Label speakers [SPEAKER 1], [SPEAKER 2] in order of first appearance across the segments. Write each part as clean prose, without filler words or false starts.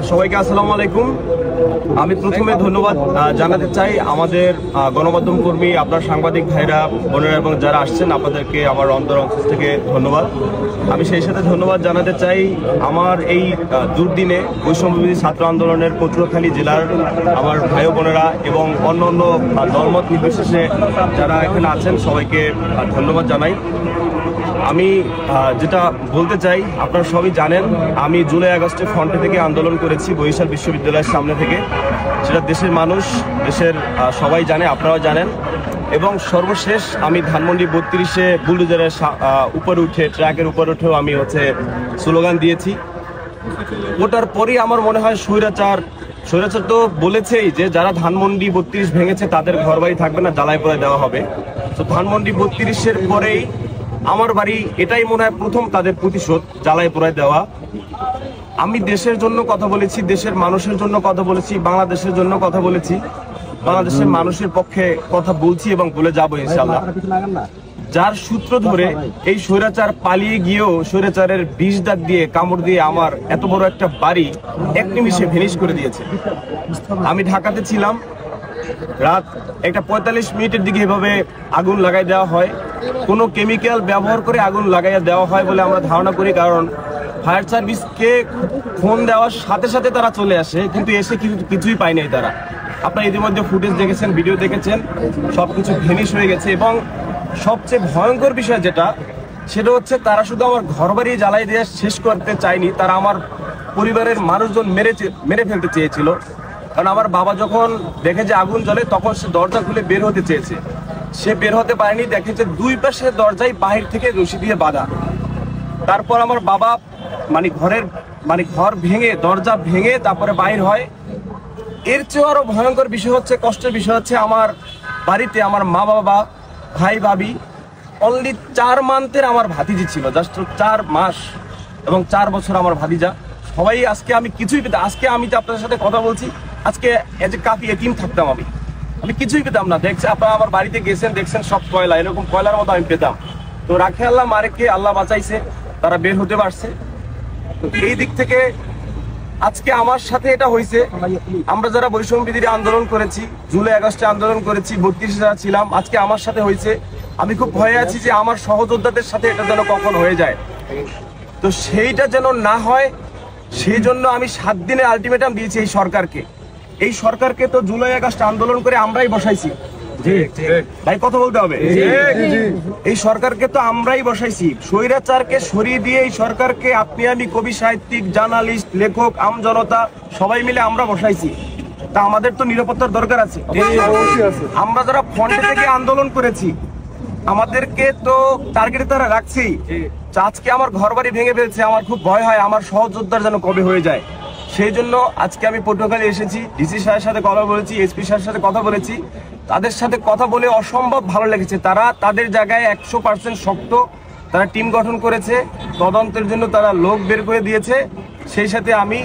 [SPEAKER 1] সবাইকে আসসালামু আলাইকুম। আমি প্রথমে ধন্যবাদ জানাতে চাই আমাদের গণমাধ্যম কর্মী, আপনার সাংবাদিক ভাইরা, বোনেরা এবং যারা আসছেন, আপনাদেরকে আমার অন্তর থেকে ধন্যবাদ। আমি সেই সাথে ধন্যবাদ জানাতে চাই আমার এই দুর্দিনে বৈষম্যবিরোধী ছাত্র আন্দোলনের পটুয়াখালী জেলার আমার ভাই বোনেরা এবং অন্য অন্য দলমত নির্বিশেষে যারা এখানে আছেন সবাইকে ধন্যবাদ জানাই। আমি যেটা বলতে চাই, আপনারা সবই জানেন আমি জুলাই আগস্টে ফ্রন্টে থেকে আন্দোলন করেছি বরিশাল বিশ্ববিদ্যালয়ের সামনে থেকে। সেটা দেশের মানুষ, দেশের সবাই জানে, আপনারাও জানেন। এবং সর্বশেষ আমি ধানমন্ডি 32-এ বুলডোজারের উপরে উঠে, ট্র্যাকের উপরে উঠেও আমি স্লোগান দিয়েছি। ওটার পরেই আমার মনে হয় স্বৈরাচার তো বলেছেই যে যারা ধানমন্ডি 32 ভেঙেছে তাদের ঘর বাড়ি থাকবে না, জ্বালায় পোড়ায় দেওয়া হবে। তো ধানমন্ডি 32-এর পরেই আমার বাড়ি, এটাই মনে হয় প্রথম তাদের প্রতিশোধ, জ্বালায় পোড়ায় দেওয়া। আমি দেশের জন্য কথা বলেছি, দেশের মানুষের জন্য কথা বলেছি, বাংলাদেশের জন্য কথা বলেছি, বাংলাদেশের মানুষের পক্ষে কথা বলছি এবং বলে যাবো ইনশাআল্লাহ। যার সূত্র ধরে এই স্বৈরাচার পালিয়ে গিয়েও স্বৈরাচারের বিষ দাঁত দিয়ে, কামড় দিয়ে আমার এত বড় একটা বাড়ি এক নিমিষে ফিনিশ করে দিয়েছে। আমি ঢাকাতে ছিলাম, রাত 1:45 মিনিটের দিকে এভাবে আগুন লাগাই দেওয়া হয়। কোনো কেমিক্যাল ব্যবহার করে আগুন লাগাইয়া দেওয়া হয় বলে আমরা ধারণা করি, কারণ ফায়ার সার্ভিসকে ফোন দেওয়ার সাথে সাথে তারা চলে আসে, কিন্তু এসে কিছুই পায় নাই তারা। আপনারা ইতিমধ্যে ফুটেজ দেখেছেন, ভিডিও দেখেছেন, সবকিছু ভেনিশ হয়ে গেছে। এবং সবচেয়ে ভয়ঙ্কর বিষয় যেটা, সেটা হচ্ছে তারা শুধু আমার ঘর বাড়ি জ্বালাই দিয়ে শেষ করতে চায়নি, তারা আমার পরিবারের মানুষজন মেরে ফেলতে চেয়েছিল। কারণ আমার বাবা যখন দেখে যে আগুন জ্বলে, তখন সে দরজা খুলে বের হতে চেয়েছে, সে বের হতে পারেনি। দেখেছে দুই পাশে দরজায় বাহির থেকে রশি দিয়ে বাঁধা। তারপর আমার বাবা ঘর ভেঙে, দরজা ভেঙে তারপরে বাইর হয়। এর চেয়েও আরো ভয়ঙ্কর বিষয় হচ্ছে, কষ্টের বিষয় হচ্ছে, আমার বাড়িতে আমার মা বাবা, ভাই ভাবি, অনলি 4 মান্থের আমার ভাতিজি ছিল, জাস্ট 4 মাস এবং 4 বছর আমার ভাতিজা। সবাই আজকে আমি কিছুই পেতাম, আজকে আমি যে আপনাদের সাথে কথা বলছি, আজকে এজ এ কাফি এতিম থাকতাম, আমি কিছুই পেতাম না। দেখছেন আপনারা আমার বাড়িতে গেছেন, দেখছেন সব কয়লা, এরকম কয়লার মতো আমি পেতাম। তো রাখে আল্লাহ, মারেকে আল্লাহ বাঁচাইছে, তারা বের হতে পারছে। তো এই দিক থেকে আজকে আমার সাথে এটা হয়েছে। আমরা যারা বৈষম্য বিরোধী আন্দোলন করেছি, জুলাই আগস্টে আন্দোলন করেছি, 32 যারা ছিলাম, আজকে আমার সাথে হয়েছে। আমি খুব ভয়ে আছি যে আমার সহযোদ্ধাদের সাথে এটা যেন কখন হয়ে যায়। তো সেইটা যেন না হয়, সেই জন্য আমি 7 দিনের আলটিমেটাম দিয়েছি এই সরকারকে। এই সরকারকে তো জুলাই আগস্ট আন্দোলন করে আমরাই বসাইছি, ভাই কথা বলতে হবে। এই সরকারকে তো আমরাই বসাইছি, স্বৈরাচারকে সরিয়ে দিয়ে এই সরকারকে আপনি আমি, কবি, সাহিত্যিক, জার্নালিস্ট, লেখক, আমজনতা সবাই মিলে আমরা বসাইছি। তা আমাদের তো নিরাপত্তার দরকার আছে। আমরা যারা ফ্রন্টে থেকে আন্দোলন করেছি, আমাদেরকে তো টার্গেটে তারা রাখছেই। আজকে আমার ঘর বাড়ি ভেঙে ফেলছে, আমার খুব ভয় হয় আমার সহযোদ্ধার যেন কবে হয়ে যায়। সেই জন্য আজকে আমি পটুয়াখালী এসেছি, ডিসি সাহেবের সাথে কথা বলেছি, এসপি সাহেবের সাথে কথা বলেছি। তাদের সাথে কথা বলে অসম্ভব ভালো লেগেছে। তারা তাদের জায়গায় 100% শক্ত, তারা টিম গঠন করেছে, তদন্তের জন্য তারা লোক বের করে দিয়েছে। সেই সাথে আমি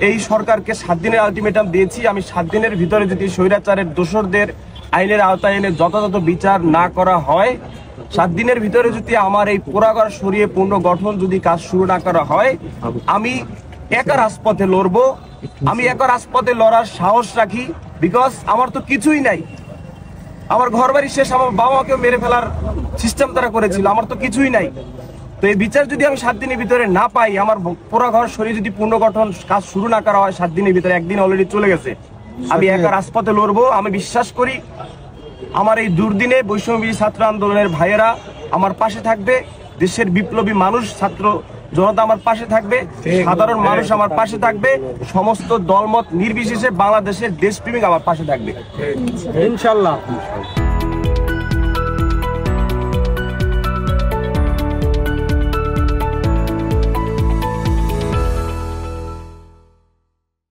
[SPEAKER 1] এই সরকারকে 7 দিনের আলটিমেটাম দিয়েছি। আমি 7 দিনের ভিতরে যদি স্বৈরাচারের দোষরদের আইনের আওতায় এনে যথাযথ বিচার না করা হয়, 7 দিনের ভিতরে যদি আমার এই পোড়াঘর সরিয়ে পুনর্গঠন যদি কাজ শুরু না করা হয়, আমি একা রাজপথে লড়বো। আমি একা রাজপথে লড়ার সাহস রাখি, বিকজ আমার তো কিছুই নাই। আমার ঘর বাড়ি শেষ, আমার বাবা মাকেও মেরে ফেলার সিস্টেম তারা করেছিল, আমার তো কিছুই নাই। তো এই বিচার যদি আমি 7 দিনের ভিতরে না পাই, আমার পোড়া ঘর সরিয়ে যদি পুনর্গঠন কাজ শুরু না করা হয় 7 দিনের ভিতরে, একদিন অলরেডি চলে গেছে, আমি একা রাজপথে লড়বো। আমি বিশ্বাস করি আমার এই দুর্দিনে বৈষম্যবিরোধী ছাত্র আন্দোলনের ভাইয়েরা আমার পাশে থাকবে, দেশের বিপ্লবী মানুষ, ছাত্র জনতা আমার পাশে থাকবে, সাধারণ মানুষ আমার পাশে থাকবে, সমস্ত দলমত নির্বিশেষে বাংলাদেশের দেশপ্রেমিক আমার পাশে থাকবে ইনশাআল্লাহ।